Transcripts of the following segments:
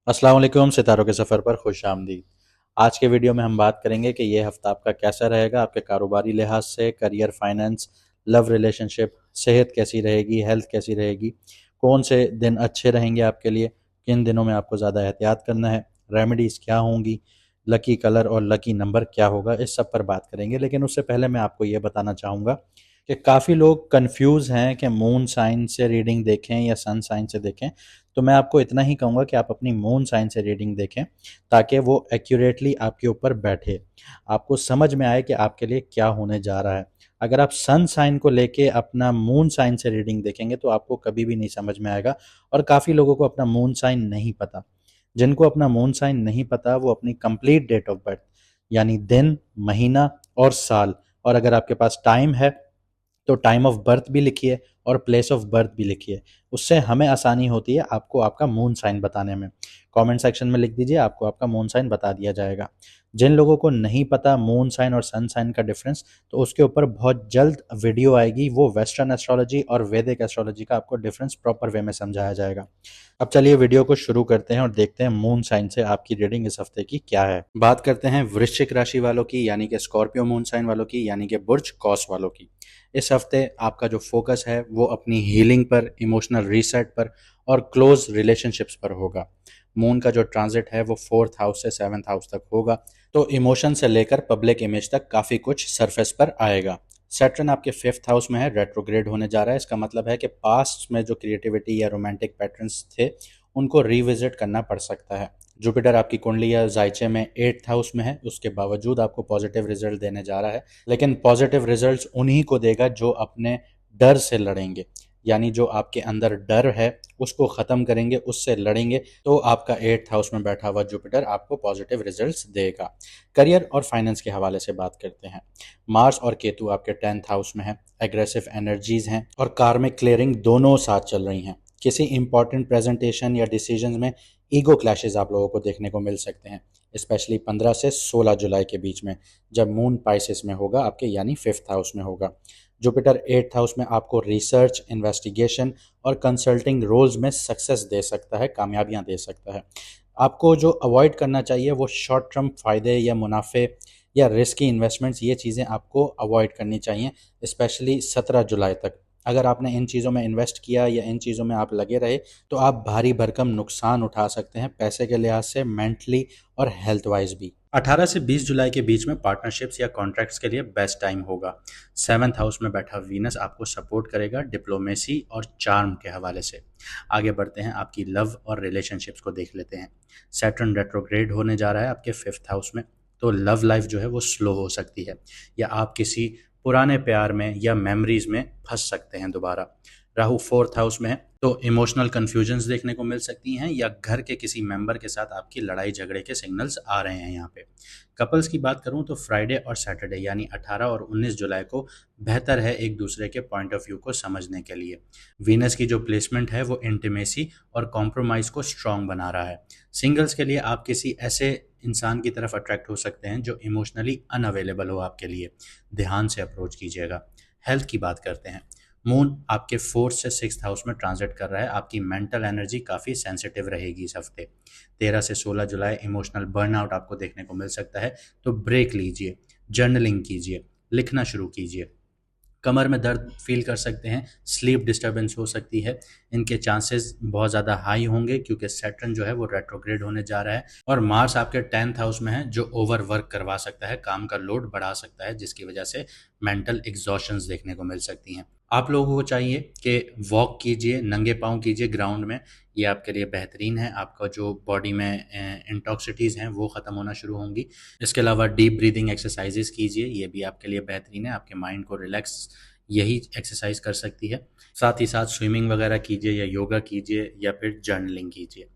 अस्सलाम वालेकुम, सितारों के सफ़र पर खुश आमदीद। आज के वीडियो में हम बात करेंगे कि ये हफ़्ता आपका कैसा रहेगा, आपके कारोबारी लिहाज से, करियर, फाइनेंस, लव रिलेशनशिप, सेहत कैसी रहेगी, हेल्थ कैसी रहेगी, कौन से दिन अच्छे रहेंगे आपके लिए, किन दिनों में आपको ज़्यादा एहतियात करना है, रेमेडीज़ क्या होंगी, लकी कलर और लकी नंबर क्या होगा, इस सब पर बात करेंगे। लेकिन उससे पहले मैं आपको ये बताना चाहूँगा कि काफ़ी लोग कन्फ्यूज़ हैं कि मून साइन से रीडिंग देखें या सन साइन से देखें। तो मैं आपको इतना ही कहूँगा कि आप अपनी मून साइन से रीडिंग देखें ताकि वो एक्यूरेटली आपके ऊपर बैठे, आपको समझ में आए कि आपके लिए क्या होने जा रहा है। अगर आप सन साइन को लेके अपना मून साइन से रीडिंग देखेंगे तो आपको कभी भी नहीं समझ में आएगा। और काफ़ी लोगों को अपना मून साइन नहीं पता। जिनको अपना मून साइन नहीं पता वो अपनी कंप्लीट डेट ऑफ बर्थ यानी दिन, महीना और साल, और अगर आपके पास टाइम है तो टाइम ऑफ बर्थ भी लिखिए और प्लेस ऑफ बर्थ भी लिखिए। उससे हमें आसानी होती है आपको आपका मून साइन बताने में। कमेंट सेक्शन में लिख दीजिए, आपको आपका मून साइन बता दिया जाएगा। जिन लोगों को नहीं पता मून साइन और सन साइन का डिफरेंस, तो उसके ऊपर बहुत जल्द वीडियो आएगी, वो वेस्टर्न एस्ट्रोलॉजी और वैदिक एस्ट्रोलॉजी का आपको डिफरेंस प्रॉपर वे में समझाया जाएगा। अब चलिए वीडियो को शुरू करते हैं और देखते हैं मून साइन से आपकी रीडिंग इस हफ्ते की क्या है। बात करते हैं वृश्चिक राशि वालों की यानी कि स्कॉर्पियो मून साइन वालों की यानी कि बुर्ज कौस वालों की। इस हफ्ते आपका जो फोकस है वो अपनी हीलिंग पर, इमोशनल रीसेट पर और क्लोज रिलेशनशिप्स पर होगा। मून का जो ट्रांजिट है वो फोर्थ हाउस से सेवन्थ हाउस तक होगा, तो इमोशन से लेकर पब्लिक इमेज तक काफ़ी कुछ सरफेस पर आएगा। सैटर्न आपके फिफ्थ हाउस में है, रेट्रोग्रेड होने जा रहा है। इसका मतलब है कि पास्ट में जो क्रिएटिविटी या रोमांटिक पैटर्न्स थे उनको रिविजिट करना पड़ सकता है। जुपिटर आपकी कुंडली या जायचे में एट्थ हाउस में है, उसके बावजूद आपको पॉजिटिव रिजल्ट देने जा रहा है। लेकिन पॉजिटिव रिजल्ट्स उन्हीं को देगा जो अपने डर से लड़ेंगे, यानी जो आपके अंदर डर है उसको ख़त्म करेंगे, उससे लड़ेंगे, तो आपका एट्थ हाउस में बैठा हुआ जुपिटर आपको पॉजिटिव रिजल्ट्स देगा। करियर और फाइनेंस के हवाले से बात करते हैं। मार्स और केतु आपके टेंथ हाउस में है, एग्रेसिव एनर्जीज हैं और कार्मिक क्लियरिंग दोनों साथ चल रही हैं। किसी इंपॉर्टेंट प्रेजेंटेशन या डिसीजन में ईगो क्लैशेस आप लोगों को देखने को मिल सकते हैं, स्पेशली 15 से 16 जुलाई के बीच में, जब मून पाइसिस में होगा आपके यानी फिफ्थ हाउस में होगा। जुपिटर एट्थ हाउस में आपको रिसर्च, इन्वेस्टिगेशन और कंसल्टिंग रोल्स में सक्सेस दे सकता है, कामयाबियां दे सकता है। आपको जो अवॉइड करना चाहिए वो शॉर्ट टर्म फ़ायदे या मुनाफे या रिस्की इन्वेस्टमेंट्स, ये चीज़ें आपको अवॉइड करनी चाहिए, स्पेशली 17 जुलाई तक। अगर आपने इन चीज़ों में इन्वेस्ट किया या इन चीज़ों में आप लगे रहे तो आप भारी भरकम नुकसान उठा सकते हैं, पैसे के लिहाज से, मेंटली और हेल्थ वाइज भी। 18 से 20 जुलाई के बीच में पार्टनरशिप्स या कॉन्ट्रैक्ट्स के लिए बेस्ट टाइम होगा। सेवन्थ हाउस में बैठा वीनस आपको सपोर्ट करेगा डिप्लोमेसी और चार्म के हवाले से। आगे बढ़ते हैं, आपकी लव और रिलेशनशिप्स को देख लेते हैं। सैटर्न रेट्रोग्रेड होने जा रहा है आपके फिफ्थ हाउस में, तो लव लाइफ जो है वो स्लो हो सकती है, या आप किसी पुराने प्यार में या मेमोरीज में फंस सकते हैं दोबारा। राहु फोर्थ हाउस में है, तो इमोशनल कन्फ्यूजन्स देखने को मिल सकती हैं, या घर के किसी मेंबर के साथ आपकी लड़ाई झगड़े के सिग्नल्स आ रहे हैं यहाँ पे। कपल्स की बात करूँ तो फ्राइडे और सैटरडे यानी 18 और 19 जुलाई को बेहतर है एक दूसरे के पॉइंट ऑफ व्यू को समझने के लिए। वीनस की जो प्लेसमेंट है वो इंटीमेसी और कॉम्प्रोमाइज़ को स्ट्रॉन्ग बना रहा है। सिंगल्स के लिए आप किसी ऐसे इंसान की तरफ अट्रैक्ट हो सकते हैं जो इमोशनली अनअवेलेबल हो आपके लिए। ध्यान से अप्रोच कीजिएगा। हेल्थ की बात करते हैं। मून आपके फोर्थ से सिक्स्थ हाउस में ट्रांजिट कर रहा है, आपकी मेंटल एनर्जी काफ़ी सेंसिटिव रहेगी इस हफ्ते। 13 से 16 जुलाई इमोशनल बर्नआउट आपको देखने को मिल सकता है, तो ब्रेक लीजिए, जर्नलिंग कीजिए, लिखना शुरू कीजिए। कमर में दर्द फील कर सकते हैं, स्लीप डिस्टर्बेंस हो सकती है, इनके चांसेस बहुत ज़्यादा हाई होंगे क्योंकि सैटर्न जो है वो रेट्रोग्रेड होने जा रहा है और मार्स आपके टेंथ हाउस में है जो ओवर वर्क करवा सकता है, काम का लोड बढ़ा सकता है, जिसकी वजह से मेंटल एग्जॉशंस देखने को मिल सकती हैं। आप लोगों को चाहिए कि वॉक कीजिए, नंगे पाँव कीजिए ग्राउंड में, ये आपके लिए बेहतरीन है। आपका जो बॉडी में इंटॉक्सिटीज़ हैं वो ख़त्म होना शुरू होंगी। इसके अलावा डीप ब्रीदिंग एक्सरसाइजेस कीजिए, ये भी आपके लिए बेहतरीन है, आपके माइंड को रिलैक्स यही एक्सरसाइज कर सकती है। साथ ही साथ स्विमिंग वगैरह कीजिए या योगा कीजिए या फिर जर्नलिंग कीजिए।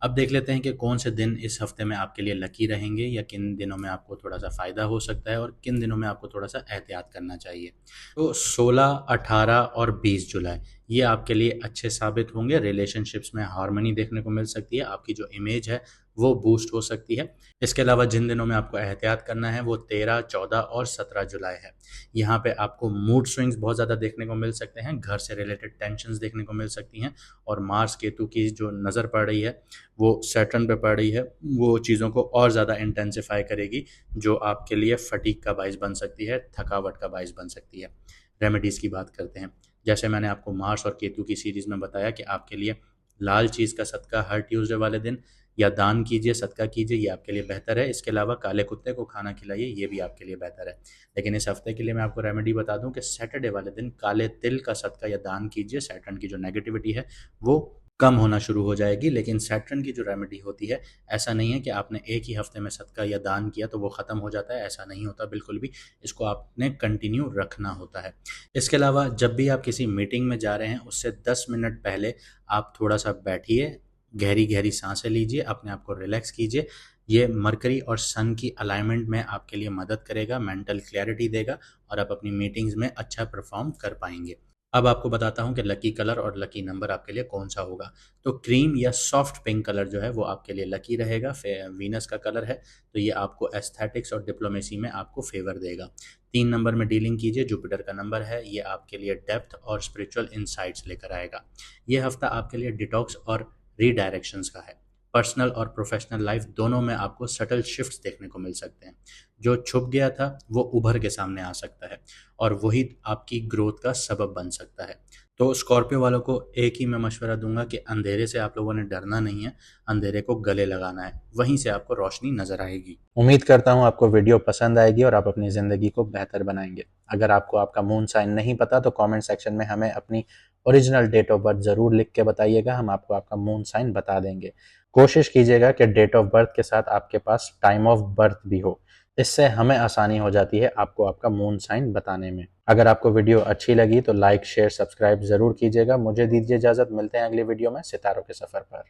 अब देख लेते हैं कि कौन से दिन इस हफ्ते में आपके लिए लकी रहेंगे, या किन दिनों में आपको थोड़ा सा फ़ायदा हो सकता है और किन दिनों में आपको थोड़ा सा एहतियात करना चाहिए। तो 16, 18 और 20 जुलाई ये आपके लिए अच्छे साबित होंगे। रिलेशनशिप्स में हार्मनी देखने को मिल सकती है, आपकी जो इमेज है वो बूस्ट हो सकती है। इसके अलावा जिन दिनों में आपको एहतियात करना है वो 13, 14 और 17 जुलाई है। यहाँ पे आपको मूड स्विंग्स बहुत ज़्यादा देखने को मिल सकते हैं, घर से रिलेटेड टेंशन्स देखने को मिल सकती हैं, और मार्स केतु की जो नज़र पड़ रही है वो सैटर्न पे पड़ रही है, वो चीज़ों को और ज़्यादा इंटेंसिफाई करेगी, जो आपके लिए फटीग का बाइस बन सकती है, थकावट का बाइस बन सकती है। रेमेडीज़ की बात करते हैं। जैसे मैंने आपको मार्स और केतु की सीरीज़ में बताया कि आपके लिए लाल चीज़ का सदका हर ट्यूसडे वाले दिन या दान कीजिए, सदका कीजिए, ये आपके लिए बेहतर है। इसके अलावा काले कुत्ते को खाना खिलाइए, ये भी आपके लिए बेहतर है। लेकिन इस हफ्ते के लिए मैं आपको रेमेडी बता दूं कि सैटरडे वाले दिन काले तिल का सदका या दान कीजिए। सैटर्न की जो नेगेटिविटी है वो कम होना शुरू हो जाएगी। लेकिन सैटर्न की जो रेमेडी होती है, ऐसा नहीं है कि आपने एक ही हफ्ते में सदका या दान किया तो वो ख़त्म हो जाता है, ऐसा नहीं होता बिल्कुल भी। इसको आपने कंटिन्यू रखना होता है। इसके अलावा जब भी आप किसी मीटिंग में जा रहे हैं उससे 10 मिनट पहले आप थोड़ा सा बैठिए, गहरी गहरी सांसें लीजिए, अपने आप को रिलैक्स कीजिए। ये मरकरी और सन की अलाइनमेंट में आपके लिए मदद करेगा, मेंटल क्लैरिटी देगा, और आप अपनी मीटिंग्स में अच्छा परफॉर्म कर पाएंगे। अब आपको बताता हूँ कि लकी कलर और लकी नंबर आपके लिए कौन सा होगा। तो क्रीम या सॉफ्ट पिंक कलर जो है वो आपके लिए लकी रहेगा, वीनस का कलर है, तो ये आपको एस्थेटिक्स और डिप्लोमेसी में आपको फेवर देगा। 3 नंबर में डीलिंग कीजिए, जुपिटर का नंबर है, ये आपके लिए डेप्थ और स्पिरिचुअल इंसाइट्स लेकर आएगा। ये हफ्ता आपके लिए डिटॉक्स और रीडायरेक्शंस का है। पर्सनल और प्रोफेशनल लाइफ दोनों में आपको सटल शिफ्ट्स देखने को मिल सकते हैं। जो छुप गया था वो उभर के सामने आ सकता है, और वही आपकी ग्रोथ का सबब बन सकता है। तो स्कॉर्पियो वालों को एक ही मैं मशवरा दूंगा कि अंधेरे से आप लोगों ने डरना नहीं है, अंधेरे को गले लगाना है, वहीं से आपको रोशनी नजर आएगी। उम्मीद करता हूँ आपको वीडियो पसंद आएगी और आप अपनी ज़िंदगी को बेहतर बनाएंगे। अगर आपको आपका मून साइन नहीं पता तो कमेंट सेक्शन में हमें अपनी ओरिजिनल डेट ऑफ बर्थ ज़रूर लिख के बताइएगा, हम आपको आपका मून साइन बता देंगे। कोशिश कीजिएगा कि डेट ऑफ बर्थ के साथ आपके पास टाइम ऑफ बर्थ भी हो, इससे हमें आसानी हो जाती है आपको आपका मून साइन बताने में। अगर आपको वीडियो अच्छी लगी तो लाइक, शेयर, सब्सक्राइब जरूर कीजिएगा। मुझे दीजिए इजाजत, मिलते हैं अगली वीडियो में सितारों के सफर पर।